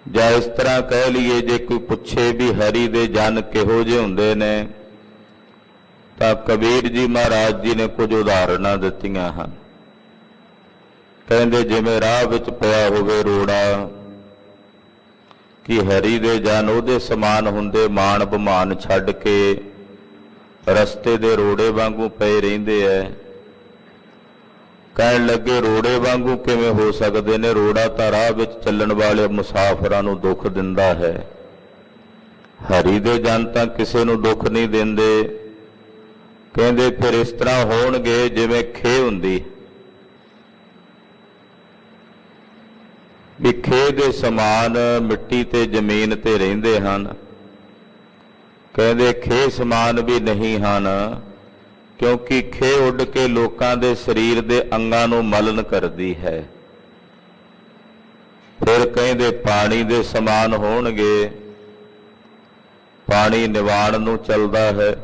ਜਾਂ ਇਸ ਤਰ੍ਹਾਂ ਕਹਿ ਲਈਏ, ਜੇ ਕੋਈ ਪੁੱਛੇ ਵੀ ਹਰੀ ਦੇ ਜਨ ਕਿਹੋ ਜਿਹੇ ਹੁੰਦੇ ਨੇ, ਤਾਂ ਕਬੀਰ ਜੀ ਮਹਾਰਾਜ ਜੀ ਨੇ ਕੁਝ ਉਦਾਹਰਨਾਂ ਦਿੱਤੀਆਂ ਹਨ। ਕਹਿੰਦੇ ਜਿਵੇਂ ਰਾਹ ਵਿੱਚ ਪਿਆ ਹੋਵੇ ਰੋੜਾ, ਕਿ ਹਰੀ ਦੇ ਜਨ ਉਹਦੇ ਸਮਾਨ ਹੁੰਦੇ, ਮਾਣ ਬਮਾਨ ਛੱਡ ਕੇ ਰਸਤੇ ਦੇ ਰੋੜੇ ਵਾਂਗੂ ਪਏ ਰਹਿੰਦੇ ਐ। ਕਹਿਣ ਲੱਗੇ ਰੋੜੇ ਵਾਂਗੂ ਕਿਵੇਂ ਹੋ ਸਕਦੇ ਨੇ? ਰੋੜਾ ਤਾਂ ਰਾਹ ਵਿੱਚ ਚੱਲਣ ਵਾਲੇ ਮੁਸਾਫਰਾਂ ਨੂੰ ਦੁੱਖ ਦਿੰਦਾ ਹੈ। ਹਰੀ ਦੇ ਜਨ ਤਾਂ ਕਿਸੇ ਨੂੰ ਦੁੱਖ ਨਹੀਂ ਦਿੰਦੇ। ਕਹਿੰਦੇ ਫਿਰ ਇਸ ਤਰ੍ਹਾਂ ਹੋਣਗੇ ਜਿਵੇਂ ਖੇਹ ਹੁੰਦੀ, ਵੀ ਖੇਹ ਦੇ ਸਮਾਨ ਮਿੱਟੀ ਤੇ ਜ਼ਮੀਨ ਤੇ ਰਹਿੰਦੇ ਹਨ। ਕਹਿੰਦੇ ਖੇਹ ਸਮਾਨ ਵੀ ਨਹੀਂ ਹਨ, ਕਿਉਂਕਿ ਖੇਹ ਉੱਡ ਕੇ ਲੋਕਾਂ ਦੇ ਸਰੀਰ ਦੇ ਅੰਗਾਂ ਨੂੰ ਮਲਨ ਕਰਦੀ ਹੈ। ਫਿਰ ਕਹਿੰਦੇ ਪਾਣੀ ਦੇ ਸਮਾਨ ਹੋਣਗੇ, ਪਾਣੀ ਨਿਵਾਣ ਨੂੰ ਚੱਲਦਾ ਹੈ।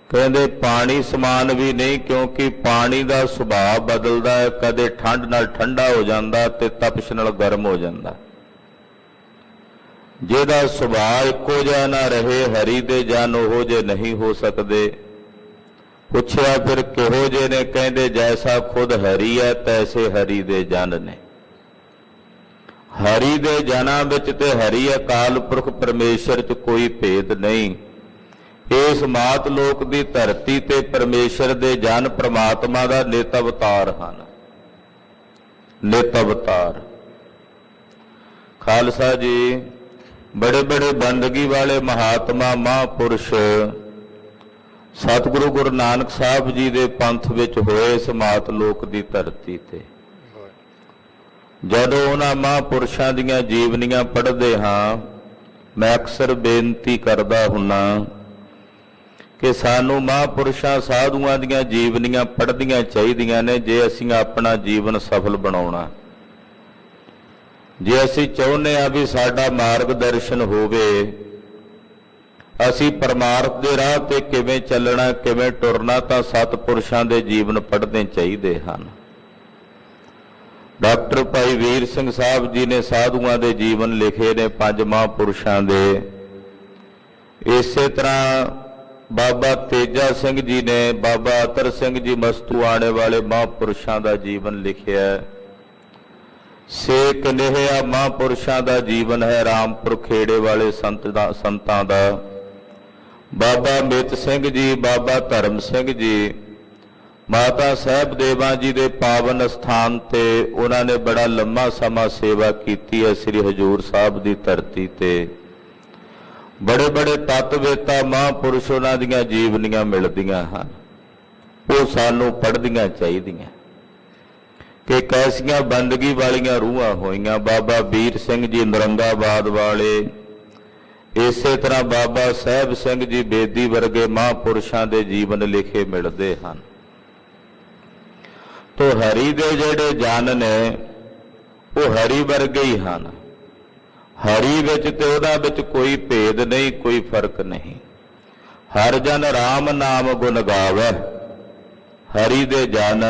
ਕਹਿੰਦੇ ਪਾਣੀ ਸਮਾਨ ਵੀ ਨਹੀਂ, ਕਿਉਂਕਿ ਪਾਣੀ ਦਾ ਸੁਭਾਅ ਬਦਲਦਾ ਹੈ, ਕਦੇ ਠੰਡ ਨਾਲ ਠੰਡਾ ਹੋ ਜਾਂਦਾ ਤੇ ਤਪਸ਼ ਨਾਲ ਗਰਮ ਹੋ ਜਾਂਦਾ। ਜਿਹਦਾ ਸੁਭਾਅ ਇੱਕੋ ਜਿਹਾ ਨਾ ਰਹੇ, ਹਰੀ ਦੇ ਜਨ ਉਹੋ ਜਿਹੇ ਨਹੀਂ ਹੋ ਸਕਦੇ। ਪੁੱਛਿਆ ਫਿਰ ਕਿਹੋ ਜਿਹੇ ਨੇ? ਕਹਿੰਦੇ ਜੈਸਾ ਖੁਦ ਹਰੀ ਹੈ ਤੈਸੇ ਹਰੀ ਦੇ ਜਨ ਨੇ। ਹਰੀ ਦੇ ਜਨਾਂ ਵਿੱਚ ਤੇ ਹਰੀ ਅਕਾਲ ਪੁਰਖ ਪਰਮੇਸ਼ਰ 'ਚ ਕੋਈ ਭੇਦ ਨਹੀਂ। ਇਸ ਮਾਤ ਲੋਕ ਦੀ ਧਰਤੀ ਤੇ ਪਰਮੇਸ਼ਰ ਦੇ ਜਨ ਪ੍ਰਮਾਤਮਾ ਦਾ ਨਿਤ ਅਵਤਾਰ ਹਨ। ਨਿਤ ਅਵਤਾਰ। ਖਾਲਸਾ ਜੀ, ਬੜੇ ਬੜੇ ਬੰਦਗੀ ਵਾਲੇ ਮਹਾਤਮਾ ਮਹਾਂਪੁਰਸ਼ ਸਤਿਗੁਰੂ ਗੁਰੂ ਨਾਨਕ ਸਾਹਿਬ ਜੀ ਦੇ ਪੰਥ ਵਿੱਚ ਹੋਏ ਇਸ ਮਾਤ ਲੋਕ ਦੀ ਧਰਤੀ ਤੇ। ਜਦੋਂ ਉਹਨਾਂ ਮਹਾਂਪੁਰਸ਼ਾਂ ਦੀਆਂ ਜੀਵਨੀਆਂ ਪੜ੍ਹਦੇ ਹਾਂ, ਮੈਂ ਅਕਸਰ ਬੇਨਤੀ ਕਰਦਾ ਹੁੰਨਾ ਕਿ ਸਾਨੂੰ ਮਹਾਂਪੁਰਸ਼ਾਂ ਸਾਧੂਆਂ ਦੀਆਂ ਜੀਵਨੀਆਂ ਪੜ੍ਹਨੀਆਂ ਚਾਹੀਦੀਆਂ ਨੇ, ਜੇ ਅਸੀਂ ਆਪਣਾ ਜੀਵਨ ਸਫਲ ਬਣਾਉਣਾ। ਜੇ ਅਸੀਂ ਚਾਹੁੰਦੇ ਹਾਂ ਵੀ ਸਾਡਾ ਮਾਰਗਦਰਸ਼ਨ ਹੋਵੇ, ਅਸੀਂ ਪਰਮਾਰਥ ਦੇ ਰਾਹ ਤੇ ਕਿਵੇਂ ਚੱਲਣਾ, ਕਿਵੇਂ ਟੁਰਨਾ, ਤਾਂ ਸਤਿਪੁਰਸ਼ਾਂ ਦੇ ਜੀਵਨ ਪੜ੍ਹਨੇ ਚਾਹੀਦੇ ਹਨ। ਡਾਕਟਰ ਭਾਈ ਵੀਰ ਸਿੰਘ ਸਾਹਿਬ ਜੀ ਨੇ ਸਾਧੂਆਂ ਦੇ ਜੀਵਨ ਲਿਖੇ ਨੇ, 5 ਮਹਾਂਪੁਰਸ਼ਾਂ ਦੇ। ਇਸੇ ਤਰ੍ਹਾਂ ਬਾਬਾ ਤੇਜਾ ਸਿੰਘ ਜੀ ਨੇ, ਬਾਬਾ ਅਤਰ ਸਿੰਘ ਜੀ ਮਸਤੂਆਣੇ ਵਾਲੇ ਮਹਾਂਪੁਰਸ਼ਾਂ ਦਾ ਜੀਵਨ ਲਿਖਿਆ। ਸੇਕ ਨਿਹਿਆ ਮਹਾਂਪੁਰਸ਼ਾਂ ਦਾ ਜੀਵਨ ਹੈ, ਰਾਮਪੁਰ ਖੇੜੇ ਵਾਲੇ ਸੰਤਾਂ ਦਾ। ਬਾਬਾ ਮਿੱਤ ਸਿੰਘ ਜੀ, ਬਾਬਾ ਧਰਮ ਸਿੰਘ ਜੀ, ਮਾਤਾ ਸਾਹਿਬ ਦੇਵਾਂ ਜੀ ਦੇ ਪਾਵਨ ਸਥਾਨ ਤੇ ਉਹਨਾਂ ਨੇ ਬੜਾ ਲੰਮਾ ਸਮਾਂ ਸੇਵਾ ਕੀਤੀ ਹੈ ਸ੍ਰੀ ਹਜ਼ੂਰ ਸਾਹਿਬ ਦੀ ਧਰਤੀ ਤੇ। ਬੜੇ ਬੜੇ ਤਤਵੇਤਾ ਮਹਾਂਪੁਰਸ਼ ਉਹਨਾਂ ਦੀਆਂ ਜੀਵਨੀਆਂ ਮਿਲਦੀਆਂ ਹਨ, ਉਹ ਸਾਨੂੰ ਪੜ੍ਹਨੀਆਂ ਚਾਹੀਦੀਆਂ ਕਿ ਕੈਸੀਆਂ ਬੰਦਗੀ ਵਾਲੀਆਂ ਰੂਹਾਂ ਹੋਈਆਂ। ਬਾਬਾ ਵੀਰ ਸਿੰਘ ਜੀ ਨਰੰਗਾਬਾਦ ਵਾਲੇ, ਇਸੇ ਤਰ੍ਹਾਂ ਬਾਬਾ ਸਾਹਿਬ ਸਿੰਘ ਜੀ ਬੇਦੀ ਵਰਗੇ ਮਹਾਂਪੁਰਸ਼ਾਂ ਦੇ ਜੀਵਨ ਲਿਖੇ ਮਿਲਦੇ ਹਨ। ਤੋ ਹਰੀ ਦੇ ਜਿਹੜੇ ਜਨ ਨੇ ਉਹ ਹਰੀ ਵਰਗੇ ਹੀ ਹਨ। ਹਰੀ ਵਿੱਚ ਤੇ ਉਹਦਾ ਵਿੱਚ ਕੋਈ ਭੇਦ ਨਹੀਂ, ਕੋਈ ਫਰਕ ਨਹੀਂ। ਹਰ ਜਨ ਰਾਮ ਨਾਮ ਗੁਣ ਗਾਵੈ। ਹਰੀ ਦੇ ਜਨ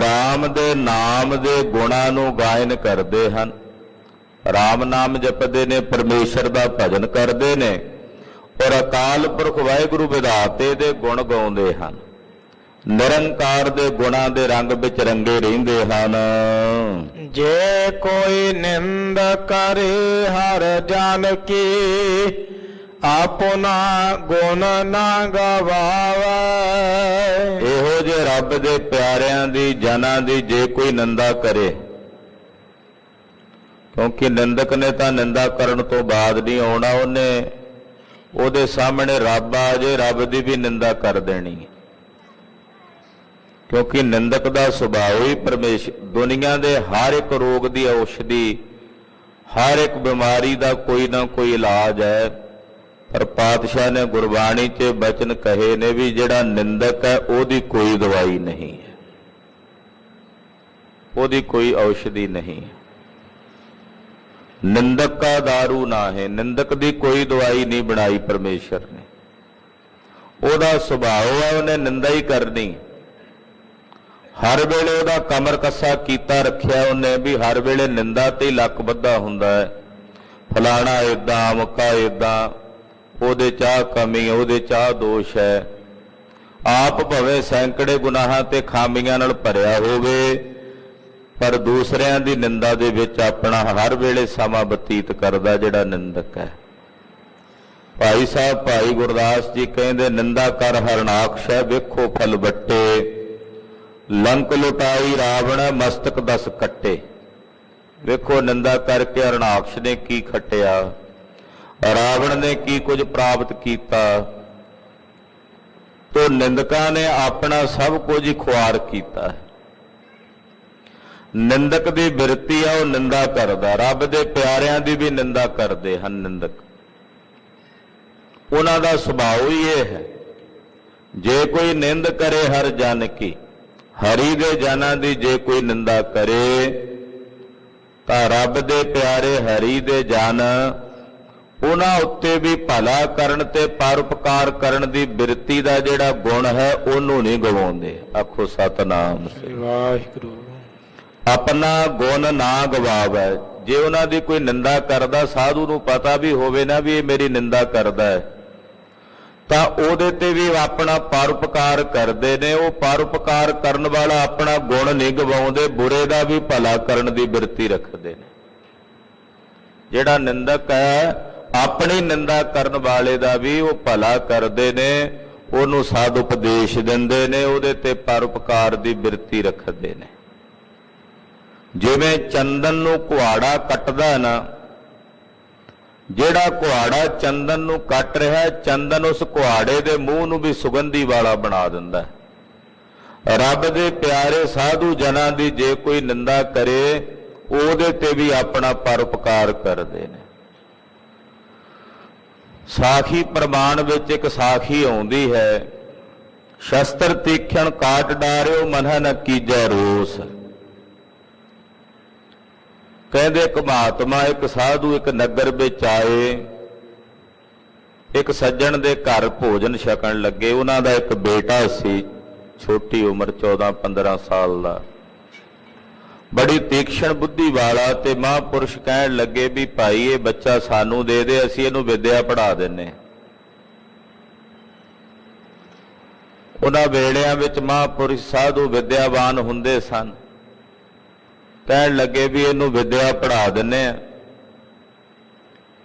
ਰਾਮ ਦੇ ਨਾਮ ਦੇ ਗੁਣਾਂ ਨੂੰ ਗਾਇਨ ਕਰਦੇ ਹਨ। ਰਾਮ ਨਾਮ ਜਪਦੇ ਨੇ, ਪਰਮੇਸ਼ਰ ਦਾ ਭਜਨ ਕਰਦੇ ਨੇ, ਔਰ ਅਕਾਲ ਪੁਰਖ ਵਾਹਿਗੁਰੂ ਵਿਧਾਤੇ ਦੇ ਗੁਣ ਗਾਉਂਦੇ ਹਨ। ਨਿਰੰਕਾਰ ਦੇ ਗੁਣਾਂ ਦੇ ਰੰਗ ਵਿੱਚ ਰੰਗੇ ਰਹਿੰਦੇ ਹਨ। ਜੇ ਕੋਈ ਨਿੰਦ ਕਰੇ ਹਰ ਜਨ ਕੀ, ਆਪਣਾ ਗੁਣ ਨਾ ਗਵਾਵੇ। ਇਹੋ ਜਿਹੇ ਰੱਬ ਦੇ ਪਿਆਰਿਆਂ ਦੀ, ਜਨਾਂ ਦੀ ਜੇ ਕੋਈ ਨਿੰਦਾ ਕਰੇ, ਕਿਉਂਕਿ ਨਿੰਦਕ ਨੇ ਤਾਂ ਨਿੰਦਾ ਕਰਨ ਤੋਂ ਬਾਅਦ ਨਹੀਂ ਆਉਣਾ, ਉਹਨੇ ਉਹਦੇ ਸਾਹਮਣੇ ਰੱਬ ਆ ਜੇ, ਰੱਬ ਦੀ ਵੀ ਨਿੰਦਾ ਕਰ ਦੇਣੀ। ਕਿਉਂਕਿ ਨਿੰਦਕ ਦਾ ਸੁਭਾਅ ਹੀ ਪਰਮੇਸ਼ਰ। ਦੁਨੀਆ ਦੇ ਹਰ ਇੱਕ ਰੋਗ ਦੀ ਔਸ਼ਧੀ, ਹਰ ਇੱਕ ਬਿਮਾਰੀ ਦਾ ਕੋਈ ਨਾ ਕੋਈ ਇਲਾਜ ਹੈ। ਪਰ ਪਾਤਸ਼ਾਹ ਨੇ ਗੁਰਬਾਣੀ 'ਚ ਬਚਨ ਕਹੇ ਨੇ ਵੀ ਜਿਹੜਾ ਨਿੰਦਕ ਹੈ ਉਹਦੀ ਕੋਈ ਦਵਾਈ ਨਹੀਂ ਹੈ, ਉਹਦੀ ਕੋਈ ਔਸ਼ਧੀ ਨਹੀਂ ਹੈ। ਨਿੰਦਕ ਦਾ ਦਾਰੂ ਨਾ ਹੈ, ਨਿੰਦਕ ਦੀ ਕੋਈ ਦਵਾਈ ਨਹੀਂ ਬਣਾਈ ਪਰਮੇਸ਼ਰ ਨੇ। ਉਹਦਾ ਸੁਭਾਅ ਹੈ ਉਹਨੇ ਨਿੰਦਾ ਹੀ ਕਰਨੀ। ਹਰ ਵੇਲੇ ਉਹਦਾ ਕਮਰ ਕੱਸਾ ਕੀਤਾ ਰੱਖਿਆ ਉਹਨੇ ਵੀ ਹਰ ਵੇਲੇ ਨਿੰਦਾ ਤੇ ਹੀ ਲੱਕ ਬੱਧਾ ਹੁੰਦਾ ਹੈ। ਫਲਾਣਾ ਇਦਾਂ, ਅਮਕਾ ਇਦਾਂ, ਉਹਦੇ ਚਾਹ ਕਮੀ, ਉਹਦੇ ਚਾਹ ਦੋਸ਼ ਹੈ। ਆਪ ਭਵੇਂ ਸੈਂਕੜੇ ਗੁਨਾਹਾਂ ਤੇ ਖਾਮੀਆਂ ਨਾਲ ਭਰਿਆ ਹੋਵੇ, ਪਰ ਦੂਸਰਿਆਂ ਦੀ ਨਿੰਦਾ ਦੇ ਵਿੱਚ ਆਪਣਾ ਹਰ ਵੇਲੇ ਸਮਾਂ ਬਤੀਤ ਕਰਦਾ ਜਿਹੜਾ ਨਿੰਦਕ ਹੈ। ਭਾਈ ਸਾਹਿਬ ਭਾਈ ਗੁਰਦਾਸ ਜੀ ਕਹਿੰਦੇ, ਨਿੰਦਾ ਕਰ ਹਰਨਾਕਸ਼ ਵੇਖੋ ਫਲ ਵੱਟੇ, ਲੰਕ ਲੁਟਾਈ ਰਾਵਣ ਮਸਤਕ ਦਸ ਕੱਟੇ। ਵੇਖੋ ਨਿੰਦਾ ਕਰਕੇ ਹਰਨਾਕਸ਼ ਨੇ ਕੀ ਖੱਟਿਆ, ਰਾਵਣ ਨੇ ਕੀ ਕੁਝ ਪ੍ਰਾਪਤ ਕੀਤਾ। ਤੋ ਨਿੰਦਕਾਂ ਨੇ ਆਪਣਾ ਸਭ ਕੁਝ ਹੀ ਖੁਆਰ ਕੀਤਾ ਹੈ। ਨਿੰਦਕ ਦੀ ਬਿਰਤੀ ਆ, ਉਹ ਨਿੰਦਾ ਕਰਦਾ। ਰੱਬ ਦੇ ਪਿਆਰਿਆਂ ਦੀ ਵੀ ਨਿੰਦਾ ਕਰਦੇ ਹਨ ਨਿੰਦਕ। ਉਹਨਾਂ ਦਾ ਸੁਭਾਅ ਹੀ ਇਹ ਹੈ, ਜੇ ਕੋਈ ਨਿੰਦ ਕਰੇ ਹਰ ਜਨ ਕੀ, ਹਰੀ ਦੇ ਜਨਾਂ ਦੀ ਜੇ ਕੋਈ ਨਿੰਦਾ ਕਰੇ ਤਾਂ ਰੱਬ ਦੇ ਪਿਆਰੇ ਹਰੀ ਦੇ ਜਨ ਉਹਨਾਂ ਉੱਤੇ ਵੀ ਭਲਾ ਕਰਨ ਤੇ ਪਰਉਪਕਾਰ ਕਰਨ ਦੀ ਬਿਰਤੀ ਦਾ ਜਿਹੜਾ ਗੁਣ ਹੈ ਉਹਨੂੰ ਨਹੀਂ ਗਵਾਉਂਦੇ। ਆਖੋ ਸਤਨਾਮ ਸ੍ਰੀ ਵਾਹਿਗੁਰੂ। ਆਪਣਾ ਗੁਣ ਨਾ ਗਵਾਵੇ। ਜੇ ਉਹਨਾਂ ਦੀ ਕੋਈ ਨਿੰਦਾ ਕਰਦਾ, ਸਾਧੂ ਨੂੰ ਪਤਾ ਵੀ ਹੋਵੇ ਨਾ ਵੀ ਇਹ ਮੇਰੀ ਨਿੰਦਾ ਕਰਦਾ ਹੈ, ਤਾਂ ਉਹਦੇ ਤੇ ਵੀ ਆਪਣਾ ਪਰਉਪਕਾਰ ਕਰਦੇ ਨੇ। ਉਹ ਪਰਉਪਕਾਰ ਕਰਨ ਵਾਲਾ ਆਪਣਾ ਗੁਣ ਨਹੀਂ ਗਵਾਉਂਦੇ, ਬੁਰੇ ਦਾ ਵੀ ਭਲਾ ਕਰਨ ਦੀ ਬਿਰਤੀ ਰੱਖਦੇ ਨੇ। ਜਿਹੜਾ ਨਿੰਦਕ ਹੈ ਆਪਣੀ ਨਿੰਦਾ ਕਰਨ ਵਾਲੇ ਦਾ ਵੀ ਉਹ ਭਲਾ ਕਰਦੇ ਨੇ, ਉਹਨੂੰ ਸਾਧ ਉਪਦੇਸ਼ ਦਿੰਦੇ ਨੇ, ਉਹਦੇ ਤੇ ਪਰਉਪਕਾਰ ਦੀ ਬਿਰਤੀ ਰੱਖਦੇ ਨੇ। ਜਿਵੇਂ ਚੰਦਨ ਨੂੰ ਕੁਹਾੜਾ ਕੱਟਦਾ ਨਾ, ਜਿਹੜਾ ਕੁਹਾੜਾ ਚੰਦਨ ਨੂੰ ਕੱਟ ਰਿਹਾ, ਚੰਦਨ ਉਸ ਕੁਹਾੜੇ ਦੇ ਮੂੰਹ ਨੂੰ ਵੀ ਸੁਗੰਧੀ ਵਾਲਾ ਬਣਾ ਦਿੰਦਾ। ਰੱਬ ਦੇ ਪਿਆਰੇ ਸਾਧੂ ਜਨਾਂ ਦੀ ਜੇ ਕੋਈ ਨਿੰਦਾ ਕਰੇ, ਉਹਦੇ ਤੇ ਵੀ ਆਪਣਾ ਪਰਉਪਕਾਰ ਕਰਦੇ ਨੇ। ਸਾਖੀ ਪ੍ਰਮਾਣ ਵਿੱਚ ਇੱਕ ਸਾਖੀ ਆਉਂਦੀ ਹੈ, ਸ਼ਸਤਰ ਤੀਖਣ ਕਾਟ ਡਾਰਿਓ ਮਨਹ ਨ ਕੀਜੈ ਰੋਸ। ਕਹਿੰਦੇ ਇੱਕ ਮਹਾਤਮਾ, ਇੱਕ ਸਾਧੂ ਇੱਕ ਨਗਰ ਵਿੱਚ ਆਏ। ਇੱਕ ਸੱਜਣ ਦੇ ਘਰ ਭੋਜਨ ਛਕਣ ਲੱਗੇ। ਉਹਨਾਂ ਦਾ ਇੱਕ ਬੇਟਾ ਸੀ, ਛੋਟੀ ਉਮਰ 14-15 ਸਾਲ ਦਾ, ਬੜੀ ਤੀਖਣ ਬੁੱਧੀ ਵਾਲਾ। ਤੇ ਮਹਾਂਪੁਰਸ਼ ਕਹਿਣ ਲੱਗੇ ਵੀ ਭਾਈ ਇਹ ਬੱਚਾ ਸਾਨੂੰ ਦੇ ਦੇ, ਅਸੀਂ ਇਹਨੂੰ ਵਿਦਿਆ ਪੜ੍ਹਾ ਦਿੰਨੇ। ਉਹਨਾਂ ਵੇਲਿਆਂ ਵਿੱਚ ਮਹਾਂਪੁਰਸ਼ ਸਾਧੂ ਵਿਦਿਆਵਾਨ ਹੁੰਦੇ ਸਨ। ਕਹਿਣ ਲੱਗੇ ਵੀ ਇਹਨੂੰ ਵਿਦਿਆ ਪੜ੍ਹਾ ਦਿੰਨੇ ਆ,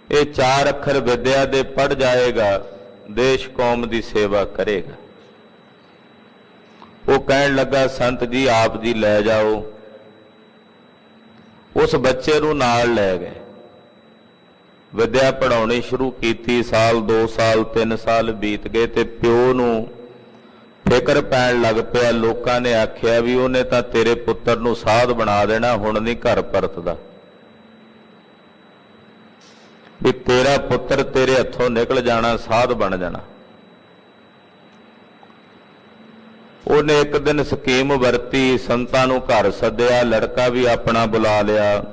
ਇਹ 4 ਅੱਖਰ ਵਿਦਿਆ ਦੇ ਪੜ੍ਹ ਜਾਏਗਾ, ਦੇਸ਼ ਕੌਮ ਦੀ ਸੇਵਾ ਕਰੇਗਾ। ਉਹ ਕਹਿਣ ਲੱਗਾ, ਸੰਤ ਜੀ ਆਪ ਜੀ ਲੈ ਜਾਓ। ਉਸ ਬੱਚੇ ਨੂੰ ਨਾਲ ਲੈ ਗਏ, ਵਿਦਿਆ ਪੜ੍ਹਾਉਣੀ ਸ਼ੁਰੂ ਕੀਤੀ। ਸਾਲ 2 ਸਾਲ 3 ਸਾਲ ਬੀਤ ਗਏ ਤੇ ਪਿਓ ਨੂੰ ਫਿਕਰ ਪੈਣ ਲੱਗ ਪਿਆ। ਲੋਕਾਂ ਨੇ ਆਖਿਆ ਵੀ ਉਹਨੇ ਤਾਂ ਤੇਰੇ ਪੁੱਤਰ ਨੂੰ ਸਾਧ ਬਣਾ ਦੇਣਾ, ਹੁਣ ਨਹੀਂ ਘਰ ਪਰਤਦਾ, ਵੀ ਤੇਰਾ ਪੁੱਤਰ ਤੇਰੇ ਹੱਥੋਂ ਨਿਕਲ ਜਾਣਾ, ਸਾਧ ਬਣ ਜਾਣਾ। ਉਹਨੇ ਇੱਕ ਦਿਨ ਸਕੀਮ ਵਰਤੀ, ਸੰਤਾਂ ਨੂੰ ਘਰ ਸੱਦਿਆ, ਲੜਕਾ ਵੀ ਆਪਣਾ ਬੁਲਾ ਲਿਆ।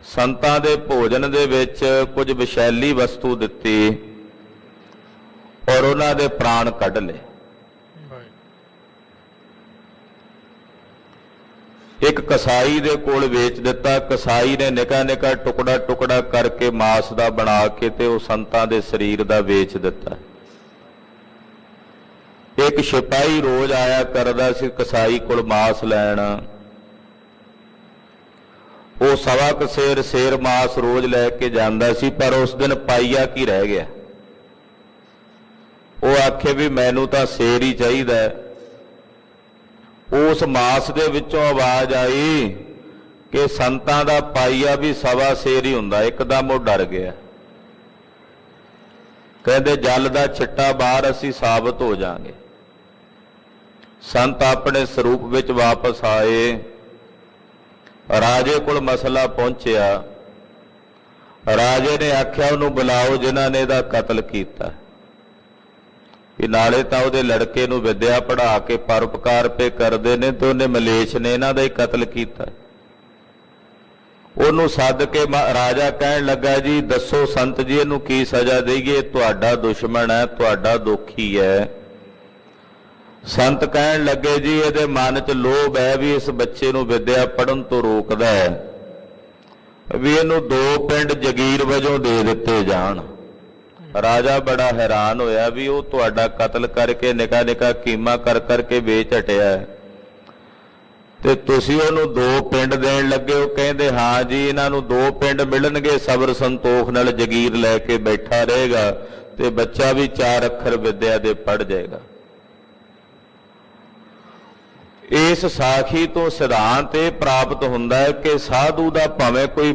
ਸੰਤਾਂ ਦੇ ਭੋਜਨ ਦੇ ਵਿੱਚ ਕੁਝ ਵਿਸ਼ੈਲੀ ਵਸਤੂ ਦਿੱਤੀ ਔਰ ਉਹਨਾਂ ਦੇ ਪ੍ਰਾਣ ਕੱਢ ਲਏ। ਇੱਕ ਕਸਾਈ ਦੇ ਕੋਲ ਵੇਚ ਦਿੱਤਾ। ਕਸਾਈ ਨੇ ਨਿੱਕਾ ਨਿੱਕਾ ਟੁਕੜਾ ਟੁਕੜਾ ਕਰਕੇ ਮਾਸ ਦਾ ਬਣਾ ਕੇ ਤੇ ਉਹ ਸੰਤਾਂ ਦੇ ਸਰੀਰ ਦਾ ਵੇਚ ਦਿੱਤਾ। ਇੱਕ ਸਿਪਾਹੀ ਰੋਜ਼ ਆਇਆ ਕਰਦਾ ਸੀ ਕਸਾਈ ਕੋਲ ਮਾਸ ਲੈਣ। ਉਹ 1.25 ਸੇਰ ਮਾਸ ਰੋਜ਼ ਲੈ ਕੇ ਜਾਂਦਾ ਸੀ, ਪਰ ਉਸ ਦਿਨ ਪਾਈਆ ਕੀ ਰਹਿ ਗਿਆ। ਉਹ ਆਖੇ ਵੀ ਮੈਨੂੰ ਤਾਂ ਸੇਰ ਹੀ ਚਾਹੀਦਾ। ਉਸ ਮਾਸ ਦੇ ਵਿੱਚੋਂ ਆਵਾਜ਼ ਆਈ ਕਿ ਸੰਤਾਂ ਦਾ ਪਾਈਆ ਵੀ 1.25 ਸੇਰ ਹੀ ਹੁੰਦਾ। ਇੱਕਦਮ ਉਹ ਡਰ ਗਿਆ। ਕਹਿੰਦੇ ਜਲ ਦਾ ਛਿੱਟਾ ਬਾਹਰ ਅਸੀਂ ਸਾਬਤ ਹੋ ਜਾਾਂਗੇ। ਸੰਤ ਆਪਣੇ ਸਰੂਪ ਵਿੱਚ ਵਾਪਸ ਆਏ। ਰਾਜੇ ਕੋਲ ਮਸਲਾ ਪਹੁੰਚਿਆ। ਰਾਜੇ ਨੇ ਆਖਿਆ ਉਹਨੂੰ ਬੁਲਾਓ ਜਿਨ੍ਹਾਂ ਨੇ ਇਹਦਾ ਕਤਲ ਕੀਤਾ। ਕਿ ਨਾਲੇ ਤਾਂ ਉਹਦੇ ਲੜਕੇ ਨੂੰ ਵਿਦਿਆ ਪੜ੍ਹਾ ਕੇ ਪਰਉਪਕਾਰ ਪੇ ਕਰਦੇ ਨੇ ਤੇ ਉਹਨੇ ਮਲੇਛ ਨੇ ਇਹਨਾਂ ਦਾ ਹੀ ਕਤਲ ਕੀਤਾ। ਉਹਨੂੰ ਸੱਦ ਕੇ ਰਾਜਾ ਕਹਿਣ ਲੱਗਾ, ਜੀ ਦੱਸੋ ਸੰਤ ਜੀ ਇਹਨੂੰ ਕੀ ਸਜ਼ਾ ਦੇਈਏ? ਤੁਹਾਡਾ ਦੁਸ਼ਮਣ ਹੈ, ਤੁਹਾਡਾ ਦੁਖੀ ਹੈ। ਸੰਤ ਕਹਿਣ ਲੱਗੇ ਜੀ ਇਹਦੇ ਮਨ 'ਚ ਲੋਭ ਹੈ ਵੀ ਇਸ ਬੱਚੇ ਨੂੰ ਵਿਦਿਆ ਪੜ੍ਹਨ ਤੋਂ ਰੋਕਦਾ ਹੈ, ਵੀ ਇਹਨੂੰ 2 ਪਿੰਡ ਜਗੀਰ ਵਜੋਂ ਦੇ ਦਿੱਤੇ ਜਾਣ। ਰਾਜਾ ਬੜਾ ਹੈਰਾਨ ਹੋਇਆ ਵੀ ਉਹ ਤੁਹਾਡਾ ਕਤਲ ਕਰਕੇ ਨਿਕਾ ਨਿਕਾ ਕੀਮਾ ਕਰ ਕਰਕੇ ਵੇਚ ਹਟਿਆ ਹੈ ਤੇ ਤੁਸੀਂ ਉਹਨੂੰ 2 ਪਿੰਡ ਦੇਣ ਲੱਗੇ ਹੋ। ਕਹਿੰਦੇ ਹਾਂ ਜੀ, ਇਹਨਾਂ ਨੂੰ 2 ਪਿੰਡ ਮਿਲਣਗੇ, ਸਬਰ ਸੰਤੋਖ ਨਾਲ ਜਗੀਰ ਲੈ ਕੇ ਬੈਠਾ ਰਹੇਗਾ ਤੇ ਬੱਚਾ ਵੀ 4 ਅੱਖਰ ਵਿਦਿਆ ਦੇ ਪੜ੍ਹ ਜਾਏਗਾ। ਇਸ ਸਾਖੀ ਤੋਂ ਸਿਧਾਂਤ ਇਹ ਪ੍ਰਾਪਤ ਹੁੰਦਾ ਹੈ ਕਿ ਸਾਧੂ ਦਾ ਭਾਵੇਂ ਕੋਈ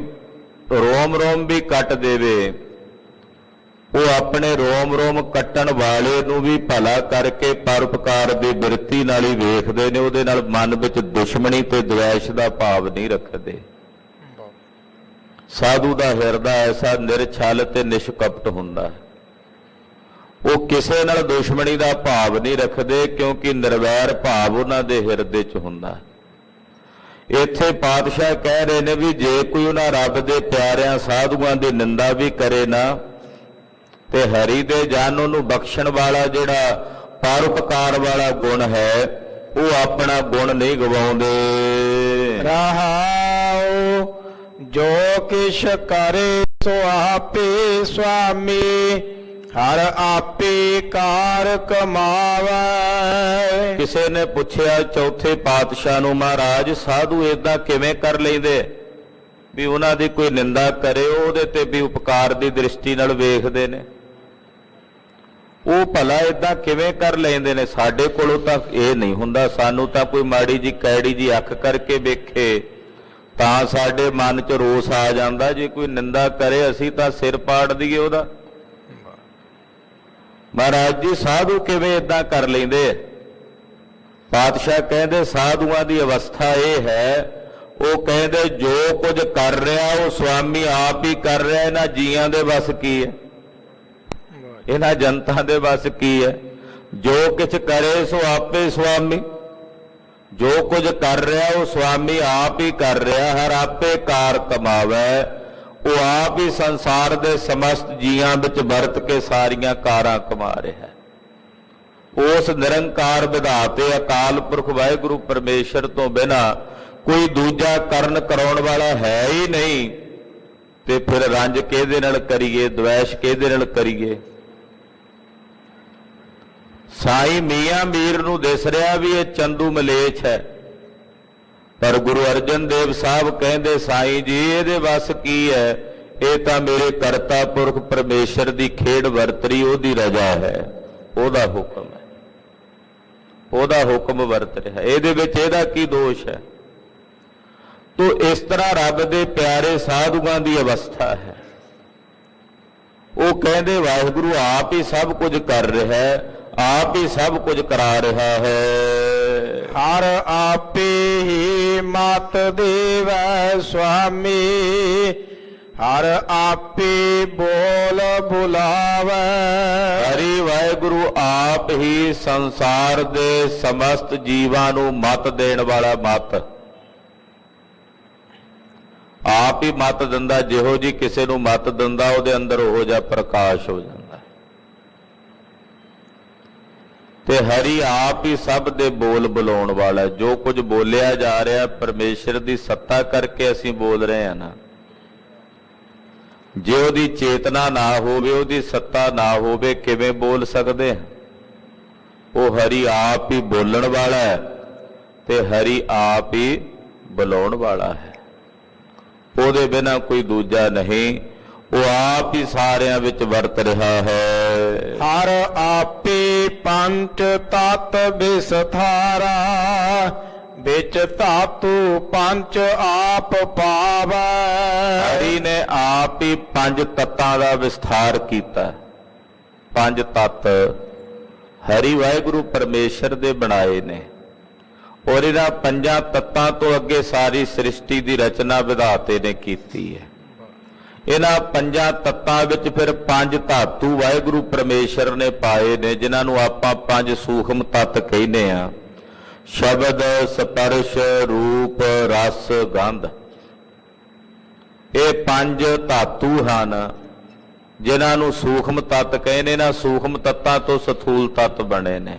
ਰੋਮ ਰੋਮ ਵੀ ਕੱਟ ਦੇਵੇ, ਉਹ ਆਪਣੇ ਰੋਮ ਰੋਮ ਕੱਟਣ ਵਾਲੇ ਨੂੰ ਵੀ ਭਲਾ ਕਰਕੇ ਪਰਉਪਕਾਰ ਦੀ ਬਿਰਤੀ ਨਾਲ ਹੀ ਵੇਖਦੇ ਨੇ, ਉਹਦੇ ਨਾਲ ਮਨ ਵਿੱਚ ਦੁਸ਼ਮਣੀ ਤੇ ਦਵੇਸ਼ ਦਾ ਭਾਵ ਨਹੀਂ ਰੱਖਦੇ। ਸਾਧੂ ਦਾ ਹਿਰਦਾ ਐਸਾ ਨਿਰਛਲ ਤੇ ਨਿਸ਼ਕਪਟ ਹੁੰਦਾ ਹੈ, ਉਹ ਕਿਸੇ ਨਾਲ ਦੁਸ਼ਮਣੀ ਦਾ ਭਾਵ ਨਹੀਂ ਰੱਖਦੇ ਕਿਉਂਕਿ ਨਿਰਵੈਰ ਭਾਵ ਉਹਨਾਂ ਦੇ ਹਿਰਦੇ 'ਚ ਹੁੰਦਾ। ਇੱਥੇ ਪਾਤਸ਼ਾਹ ਕਹਿ ਰਹੇ ਨੇ ਵੀ ਜੇ ਕੋਈ ਉਹਨਾਂ ਰੱਬ ਦੇ ਪਿਆਰਿਆਂ ਸਾਧੂਆਂ ਦੀ ਨਿੰਦਾ ਵੀ ਕਰੇ ਨਾ ਤੇ ਹਰੀ ਦੇ ਜਨ ਉਹਨੂੰ ਬਖਸ਼ਣ ਵਾਲਾ ਜਿਹੜਾ ਪਰਉਪਕਾਰ ਵਾਲਾ ਗੁਣ ਹੈ ਉਹ ਆਪਣਾ ਗੁਣ ਨਹੀਂ ਗਵਾਉਂਦੇ। ਰਹਾਉ ਜੋ ਕਿਛ ਕਰੇ ਸੋ ਆਪੇ ਸੁਆਮੀ, ਹਰ ਆਪੇ ਕਾਰ ਕਮਾਵੇ। ਕਿਸੇ ਨੇ ਪੁੱਛਿਆ ਚੌਥੇ ਪਾਤਸ਼ਾਹ ਨੂੰ, ਮਹਾਰਾਜ ਸਾਧੂ ਏਦਾਂ ਕਿਵੇਂ ਕਰ ਲੈਂਦੇ ਵੀ ਉਹਨਾਂ ਦੀ ਕੋਈ ਨਿੰਦਾ ਕਰੇ ਉਹਦੇ ਤੇ ਵੀ ਉਪਕਾਰ ਦੀ ਦ੍ਰਿਸ਼ਟੀ ਨਾਲ ਵੇਖਦੇ ਨੇ, ਉਹ ਭਲਾ ਏਦਾਂ ਕਿਵੇਂ ਕਰ ਲੈਂਦੇ ਨੇ? ਸਾਡੇ ਕੋਲੋਂ ਤਾਂ ਇਹ ਨਹੀਂ ਹੁੰਦਾ, ਸਾਨੂੰ ਤਾਂ ਕੋਈ ਮਾੜੀ ਜੀ ਕੈੜੀ ਜੀ ਅੱਖ ਕਰਕੇ ਵੇਖੇ ਤਾਂ ਸਾਡੇ ਮਨ 'ਚ ਰੋਸ ਆ ਜਾਂਦਾ, ਜੇ ਕੋਈ ਨਿੰਦਾ ਕਰੇ ਅਸੀਂ ਤਾਂ ਸਿਰ ਪਾੜ ਦਈਏ ਉਹਦਾ। ਮਹਾਰਾਜ ਜੀ ਸਾਧੂ ਕਿਵੇਂ ਏਦਾਂ ਕਰ ਲੈਂਦੇ? ਪਾਤਸ਼ਾਹ ਕਹਿੰਦੇ ਸਾਧੂਆਂ ਦੀ ਅਵਸਥਾ ਇਹ ਹੈ, ਉਹ ਕਹਿੰਦੇ ਜੋ ਕੁਝ ਕਰ ਰਿਹਾ ਉਹ ਸੁਆਮੀ ਆਪ ਹੀ ਕਰ ਰਿਹਾ, ਇਹਨਾਂ ਜੀਆਂ ਦੇ ਵੱਸ ਕੀ ਹੈ, ਇਹਨਾਂ ਜਨਤਾ ਦੇ ਵੱਸ ਕੀ ਹੈ? ਜੋ ਕੁਝ ਕਰੇ ਸੋ ਆਪੇ ਸੁਆਮੀ, ਜੋ ਕੁਝ ਕਰ ਰਿਹਾ ਉਹ ਸੁਆਮੀ ਆਪ ਹੀ ਕਰ ਰਿਹਾ, ਹਰ ਆਪੇ ਕਾਰ ਕਮਾਵੇ, ਉਹ ਆਪ ਹੀ ਸੰਸਾਰ ਦੇ ਸਮਸਤ ਜੀਆਂ ਵਿੱਚ ਵਰਤ ਕੇ ਸਾਰੀਆਂ ਕਾਰਾਂ ਕਮਾ ਰਿਹਾ ਹੈ। ਉਸ ਨਿਰੰਕਾਰ ਵਿਧਾਤੇ ਅਕਾਲ ਪੁਰਖ ਵਾਹਿਗੁਰੂ ਪਰਮੇਸ਼ਰ ਤੋਂ ਬਿਨਾਂ ਕੋਈ ਦੂਜਾ ਕਰਨ ਕਰਾਉਣ ਵਾਲਾ ਹੈ ਹੀ ਨਹੀਂ, ਤੇ ਫਿਰ ਰੰਜ ਕਿਹਦੇ ਨਾਲ ਕਰੀਏ, ਦਵੈਸ਼ ਕਿਹਦੇ ਨਾਲ ਕਰੀਏ? ਸਾਈਂ ਮੀਆਂ ਮੀਰ ਨੂੰ ਦਿਸ ਰਿਹਾ ਵੀ ਇਹ ਚੰਦੂ ਮਲੇਛ ਹੈ, ਪਰ ਗੁਰੂ ਅਰਜਨ ਦੇਵ ਸਾਹਿਬ ਕਹਿੰਦੇ ਸਾਈਂ ਜੀ ਇਹਦੇ ਵੱਸ ਕੀ ਹੈ, ਇਹ ਤਾਂ ਮੇਰੇ ਕਰਤਾ ਪੁਰਖ ਪਰਮੇਸ਼ਰ ਦੀ ਖੇਡ ਵਰਤਰੀ, ਉਹਦੀ ਰਜ਼ਾ ਹੈ, ਉਹਦਾ ਹੁਕਮ ਹੈ, ਉਹਦਾ ਹੁਕਮ ਵਰਤ ਰਿਹਾ, ਇਹਦੇ ਵਿੱਚ ਇਹਦਾ ਕੀ ਦੋਸ਼ ਹੈ? ਤੋ ਇਸ ਤਰ੍ਹਾਂ ਰੱਬ ਦੇ ਪਿਆਰੇ ਸਾਧੂਆਂ ਦੀ ਅਵਸਥਾ ਹੈ। ਉਹ ਕਹਿੰਦੇ ਵਾਹਿਗੁਰੂ ਆਪ ਹੀ ਸਭ ਕੁਝ ਕਰ ਰਿਹਾ ਹੈ, ਆਪ ਹੀ ਸਭ ਕੁਝ ਕਰਾ ਰਿਹਾ ਹੈ। ਹਰ ਆਪੇ ਹੀ ਮਤ ਦੇਵੈ ਸੁਆਮੀ, ਹਰ ਆਪੇ ਬੋਲ ਬੁਲਾਵੈ। ਹਰੀ ਵਾਹਿਗੁਰੂ ਆਪ ਹੀ ਸੰਸਾਰ ਦੇ ਸਮਸਤ ਜੀਵਾਂ ਨੂੰ ਮਤ ਦੇਣ ਵਾਲਾ ਮਤ, ਆਪ ਹੀ ਮਤ ਦਿੰਦਾ, ਜਿਹੋ ਜੀ ਕਿਸੇ ਨੂੰ ਮਤ ਦਿੰਦਾ ਉਹਦੇ ਅੰਦਰ ਉਹੋ ਜਿਹਾ ਪ੍ਰਕਾਸ਼ ਹੋ ਜਾਂਦਾ ਤੇ ਹਰੀ ਆਪ ਹੀ ਸਭ ਦੇ ਬੋਲ ਬੁਲਾਉਣ ਵਾਲਾ। ਜੋ ਕੁਝ ਬੋਲਿਆ ਜਾ ਰਿਹਾ ਪਰਮੇਸ਼ਰ ਦੀ ਸੱਤਾ ਕਰਕੇ ਅਸੀਂ ਬੋਲ ਰਹੇ ਹਾਂ ਨਾ, ਜੇ ਉਹਦੀ ਚੇਤਨਾ ਨਾ ਹੋਵੇ, ਉਹਦੀ ਸੱਤਾ ਨਾ ਹੋਵੇ, ਕਿਵੇਂ ਬੋਲ ਸਕਦੇ ਹਾਂ? ਉਹ ਹਰੀ ਆਪ ਹੀ ਬੋਲਣ ਵਾਲਾ ਹੈ ਤੇ ਹਰੀ ਆਪ ਹੀ ਬੁਲਾਉਣ ਵਾਲਾ ਹੈ, ਉਹਦੇ ਬਿਨਾਂ ਕੋਈ ਦੂਜਾ ਨਹੀਂ, ਉਹ ਆਪ ਹੀ ਸਾਰਿਆਂ ਵਿੱਚ ਵਰਤ ਰਿਹਾ ਹੈ। ਹਰ ਆਪੇ ਪੰਚ ਤਤ ਵਿਸਥਾਰਾ, ਵਿੱਚ ਧਾਤੂ ਪੰਚ ਆਪ ਪਾਵੈ। ਹਰੀ ਨੇ ਆਪ ਹੀ 5 ਤੱਤਾਂ ਦਾ ਵਿਸਥਾਰ ਕੀਤਾ। 5 ਤੱਤ ਹਰੀ ਵਾਹਿਗੁਰੂ ਪਰਮੇਸ਼ਰ ਦੇ ਬਣਾਏ ਨੇ, ਔਰ ਇਹਨਾਂ 5 ਤੱਤਾਂ ਤੋਂ ਅੱਗੇ ਸਾਰੀ ਸ੍ਰਿਸ਼ਟੀ ਦੀ ਰਚਨਾ ਵਿਧਾਤੇ ਨੇ ਕੀਤੀ ਹੈ। ਇਹਨਾਂ 5 ਤੱਤਾਂ ਵਿੱਚ ਫਿਰ 5 ਧਾਤੂ ਵਾਹਿਗੁਰੂ ਪਰਮੇਸ਼ਰ ਨੇ ਪਾਏ ਨੇ, ਜਿਨ੍ਹਾਂ ਨੂੰ ਆਪਾਂ 5 ਸੂਖਮ ਤੱਤ ਕਹਿੰਦੇ ਆ। ਸ਼ਬਦ, ਸਪਰਸ਼, ਰੂਪ, ਰਸ, ਗੰਧ, ਇਹ 5 ਧਾਤੂ ਹਨ ਜਿਨ੍ਹਾਂ ਨੂੰ ਸੂਖਮ ਤੱਤ ਕਹਿੰਦੇ ਨਾ। ਸੂਖਮ ਤੱਤਾਂ ਤੋਂ ਸਥੂਲ ਤੱਤ ਬਣੇ ਨੇ।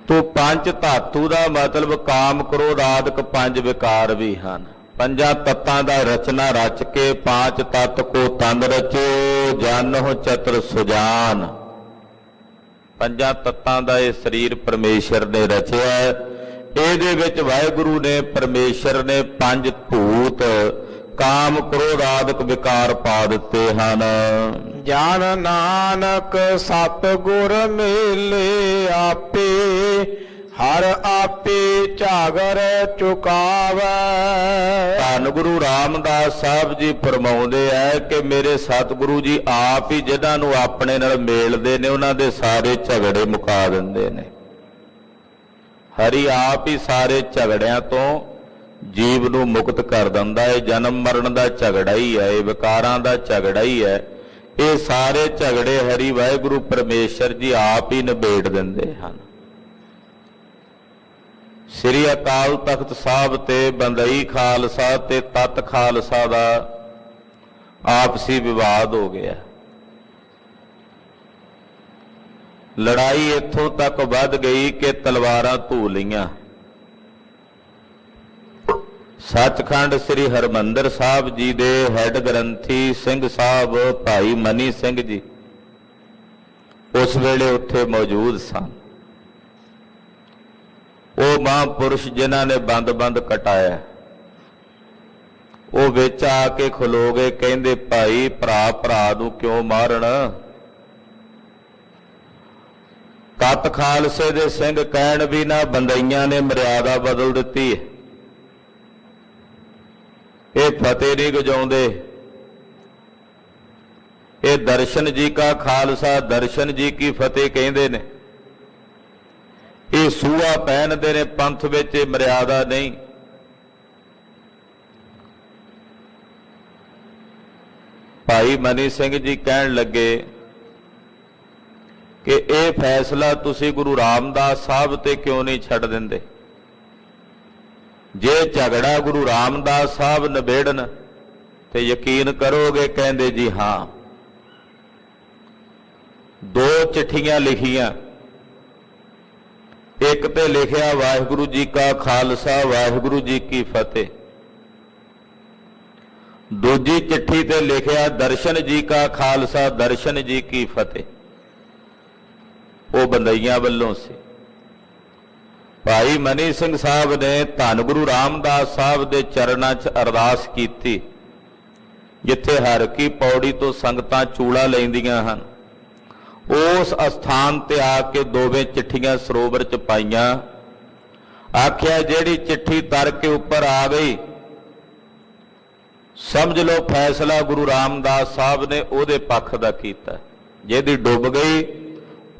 ਤੋ ਪੰਜ ਧਾਤੂ ਦਾ ਮਤਲਬ ਕਾਮ ਕ੍ਰੋਧ ਆਦਿਕ ਪੰਜ ਵਿਕਾਰ ਵੀ ਹਨ। ਪੰਜਾਂ ਤੱਤਾਂ ਦਾ ਰਚਨਾ ਰਚ ਕੇ ਪਾਂਚ ਤੱਤ ਕੋ ਤਨ ਰਚਿਓ ਜਾਨੋ ਚਤੁਰ ਸੁਜਾਨ। ਪੰਜਾਂ ਤੱਤਾਂ ਦਾ ਇਹ ਸਰੀਰ ਪਰਮੇਸ਼ਰ ਨੇ ਰਚਿਆ ਹੈ। ਇਹਦੇ ਵਿੱਚ ਵਾਹਿਗੁਰੂ ਨੇ ਪਰਮੇਸ਼ਰ ਨੇ ਪੰਜ ਭੂਤ ਕਾਮ ਕ੍ਰੋਧ ਆਦਿਕ ਵਿਕਾਰ ਪਾ ਦਿੱਤੇ ਹਨ। ਜਨ ਨਾਨਕ ਸਤਿਗੁਰ ਮੇਲੇ ਆਪੇ ਹਰ ਆਪੇ ਝਾਗਰ ਚੁਕਾਵੈ। ਧੰਨ ਗੁਰੂ ਰਾਮਦਾਸ ਸਾਹਿਬ ਜੀ ਫਰਮਾਉਂਦੇ ਹੈ ਕਿ ਮੇਰੇ ਸਤਿਗੁਰੂ ਜੀ ਆਪ ਹੀ ਜਿਨ੍ਹਾਂ ਨੂੰ ਆਪਣੇ ਨਾਲ ਮੇਲਦੇ ਨੇ ਉਹਨਾਂ ਦੇ ਸਾਰੇ ਝਗੜੇ ਮੁਕਾ ਦਿੰਦੇ ਨੇ। ਹਰੀ ਆਪ ਹੀ ਸਾਰੇ ਝਗੜਿਆਂ ਤੋਂ ਜੀਵ ਨੂੰ ਮੁਕਤ ਕਰ ਦਿੰਦਾ ਹੈ। ਜਨਮ ਮਰਨ ਦਾ ਝਗੜਾ ਹੀ ਹੈ, ਇਹ ਵਿਕਾਰਾਂ ਦਾ ਝਗੜਾ ਹੀ ਹੈ। ਇਹ ਸਾਰੇ ਝਗੜੇ ਹਰੀ ਵਾਹਿਗੁਰੂ ਪਰਮੇਸ਼ਰ ਜੀ ਆਪ ਹੀ ਨਿਬੇੜ ਦਿੰਦੇ ਹਨ। ਸ੍ਰੀ ਅਕਾਲ ਤਖਤ ਸਾਹਿਬ ਤੇ ਬੰਦਈ ਖਾਲਸਾ ਤੇ ਤਤ ਖਾਲਸਾ ਦਾ ਆਪਸੀ ਵਿਵਾਦ ਹੋ ਗਿਆ। ਲੜਾਈ ਇੱਥੋਂ ਤੱਕ ਵੱਧ ਗਈ ਕਿ ਤਲਵਾਰਾਂ ਧੂ ਲਈਆਂ। ਸੱਚਖੰਡ ਸ੍ਰੀ ਹਰਿਮੰਦਰ ਸਾਹਿਬ ਜੀ ਦੇ ਹੈੱਡ ਗ੍ਰੰਥੀ ਸਿੰਘ ਸਾਹਿਬ ਭਾਈ ਮਨੀ ਸਿੰਘ ਜੀ ਉਸ ਵੇਲੇ ਉੱਥੇ ਮੌਜੂਦ ਸਨ। ਉਹ ਮਹਾਂਪੁਰਸ਼ ਜਿਨ੍ਹਾਂ ਨੇ ਬੰਦ ਕਟਾਇਆ, ਉਹ ਵਿੱਚ ਆ ਕੇ ਖਲੋ ਗਏ। ਕਹਿੰਦੇ ਭਾਈ ਭਰਾ ਨੂੰ ਕਿਉਂ ਮਾਰਨ? ਤਤ ਖਾਲਸੇ ਦੇ ਸਿੰਘ ਕਹਿਣ ਵੀ ਨਾ ਬੰਦਈਆਂ ਨੇ ਮਰਿਆਦਾ ਬਦਲ ਦਿੱਤੀ ਹੈ, ਇਹ ਫਤਿਹ ਨਹੀਂ ਗਜਾਉਂਦੇ। ਇਹ ਦਰਸ਼ਨ ਜੀ ਕਾ ਖਾਲਸਾ ਦਰਸ਼ਨ ਜੀ ਕੀ ਫਤਿਹ ਕਹਿੰਦੇ ਨੇ। ਇਹ ਸੂਆ ਪਹਿਨਦੇ ਨੇ ਪੰਥ ਵਿੱਚ, ਇਹ ਮਰਿਆਦਾ ਨਹੀਂ। ਭਾਈ ਮਨੀ ਸਿੰਘ ਜੀ ਕਹਿਣ ਲੱਗੇ ਕਿ ਇਹ ਫੈਸਲਾ ਤੁਸੀਂ ਗੁਰੂ ਰਾਮਦਾਸ ਸਾਹਿਬ ਤੇ ਕਿਉਂ ਨਹੀਂ ਛੱਡ ਦਿੰਦੇ? ਜੇ ਝਗੜਾ ਗੁਰੂ ਰਾਮਦਾਸ ਸਾਹਿਬ ਨਿਬੇੜਨ ਤੇ ਯਕੀਨ ਕਰੋਗੇ? ਕਹਿੰਦੇ ਜੀ ਹਾਂ। ਦੋ ਚਿੱਠੀਆਂ ਲਿਖੀਆਂ, ਇੱਕ ਤੇ ਲਿਖਿਆ ਵਾਹਿਗੁਰੂ ਜੀ ਕਾ ਖਾਲਸਾ ਵਾਹਿਗੁਰੂ ਜੀ ਕੀ ਫਤਿਹ, ਦੂਜੀ ਚਿੱਠੀ ਤੇ ਲਿਖਿਆ ਦਰਸ਼ਨ ਜੀ ਕਾ ਖਾਲਸਾ ਦਰਸ਼ਨ ਜੀ ਕੀ ਫਤਿਹ। ਉਹ ਬੰਦਈਆਂ ਵੱਲੋਂ ਸੀ। ਭਾਈ ਮਨੀ ਸਿੰਘ ਸਾਹਿਬ ਨੇ ਧੰਨ ਗੁਰੂ ਰਾਮਦਾਸ ਸਾਹਿਬ ਦੇ ਚਰਨਾਂ 'ਚ ਅਰਦਾਸ ਕੀਤੀ। ਜਿੱਥੇ ਹਰ ਕੀ ਪੌੜੀ ਤੋਂ ਸੰਗਤਾਂ ਚੂੜਾ ਲੈਂਦੀਆਂ ਹਨ, ਉਸ ਅਸਥਾਨ ਤੇ ਆ ਕੇ ਦੋਵੇਂ ਚਿੱਠੀਆਂ ਸਰੋਵਰ 'ਚ ਪਾਈਆਂ। ਆਖਿਆ ਜਿਹੜੀ ਚਿੱਠੀ ਤਰ ਕੇ ਉੱਪਰ ਆ ਗਈ, ਸਮਝ ਲਓ ਫੈਸਲਾ ਗੁਰੂ ਰਾਮਦਾਸ ਸਾਹਿਬ ਨੇ ਉਹਦੇ ਪੱਖ ਦਾ ਕੀਤਾ। ਜਿਹਦੀ ਡੁੱਬ ਗਈ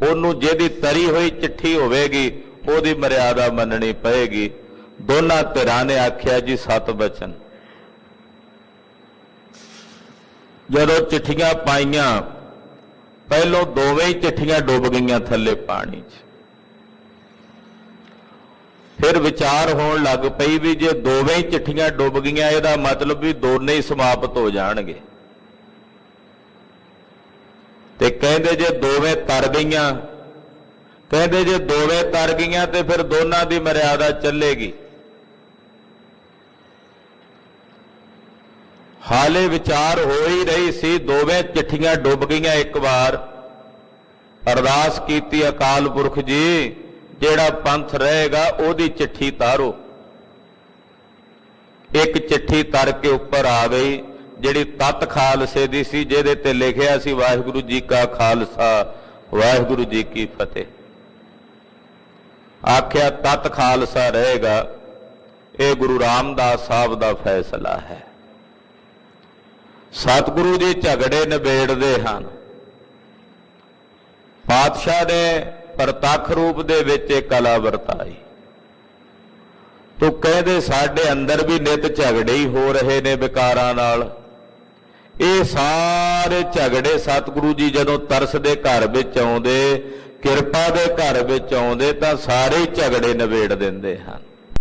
ਉਹਨੂੰ, ਜਿਹਦੀ ਤਰੀ ਹੋਈ ਚਿੱਠੀ ਹੋਵੇਗੀ ਉਹਦੀ ਮਰਿਆਦਾ ਮੰਨਣੀ ਪਏਗੀ। ਦੋਨਾਂ ਧਿਰਾਂ ਨੇ ਆਖਿਆ ਜੀ ਸਤ ਬਚਨ। ਜਦੋਂ ਚਿੱਠੀਆਂ ਪਾਈਆਂ, ਪਹਿਲੋਂ ਦੋਵੇਂ ਹੀ ਚਿੱਠੀਆਂ ਡੁੱਬ ਗਈਆਂ ਥੱਲੇ ਪਾਣੀ 'ਚ। ਫਿਰ ਵਿਚਾਰ ਹੋਣ ਲੱਗ ਪਈ ਵੀ ਜੇ ਦੋਵੇਂ ਹੀ ਚਿੱਠੀਆਂ ਡੁੱਬ ਗਈਆਂ ਇਹਦਾ ਮਤਲਬ ਵੀ ਦੋਨੇ ਹੀ ਸਮਾਪਤ ਹੋ ਜਾਣਗੇ। ਤੇ ਕਹਿੰਦੇ ਜੇ ਦੋਵੇਂ ਤਰ ਗਈਆਂ, ਕਹਿੰਦੇ ਜੇ ਦੋਵੇਂ ਤਰ ਗਈਆਂ ਤੇ ਫਿਰ ਦੋਨਾਂ ਦੀ ਮਰਿਆਦਾ ਚੱਲੇਗੀ। ਹਾਲੇ ਵਿਚਾਰ ਹੋ ਹੀ ਰਹੀ ਸੀ, ਦੋਵੇਂ ਚਿੱਠੀਆਂ ਡੁੱਬ ਗਈਆਂ। ਇੱਕ ਵਾਰ ਅਰਦਾਸ ਕੀਤੀ, ਅਕਾਲ ਪੁਰਖ ਜੀ ਜਿਹੜਾ ਪੰਥ ਰਹੇਗਾ ਉਹਦੀ ਚਿੱਠੀ ਤਾਰੋ। ਇੱਕ ਚਿੱਠੀ ਤਰ ਕੇ ਉੱਪਰ ਆ ਗਈ ਜਿਹੜੀ ਤਤ ਖਾਲਸੇ ਦੀ ਸੀ, ਜਿਹਦੇ ਤੇ ਲਿਖਿਆ ਸੀ ਵਾਹਿਗੁਰੂ ਜੀ ਕਾ ਖਾਲਸਾ ਵਾਹਿਗੁਰੂ ਜੀ ਕੀ ਫਤਿਹ। ਆਖਿਆ ਤਤ ਖਾਲਸਾ ਰਹੇਗਾ, ਇਹ ਗੁਰੂ ਰਾਮਦਾਸ ਸਾਹਿਬ ਦਾ ਫੈਸਲਾ ਹੈ। ਸਤਿਗੁਰੂ ਜੀ ਝਗੜੇ ਨਿਬੇੜਦੇ ਹਨ। ਪਾਤਸ਼ਾਹ ਨੇ ਪ੍ਰਤੱਖ ਰੂਪ ਦੇ ਵਿੱਚ ਇਹ ਕਲਾ ਵਰਤਾਈ। ਤੂੰ ਕਹਿੰਦੇ ਸਾਡੇ ਅੰਦਰ ਵੀ ਨਿਤ ਝਗੜੇ ਹੀ ਹੋ ਰਹੇ ਨੇ ਵਿਕਾਰਾਂ ਨਾਲ। ਇਹ ਸਾਰੇ ਝਗੜੇ ਸਤਿਗੁਰੂ ਜੀ ਜਦੋਂ ਤਰਸ ਦੇ ਘਰ ਵਿੱਚ ਆਉਂਦੇ, ਕਿਰਪਾ ਦੇ ਘਰ ਵਿੱਚ ਆਉਂਦੇ ਤਾਂ ਸਾਰੇ ਝਗੜੇ ਨਿਬੇੜ ਦਿੰਦੇ ਹਨ।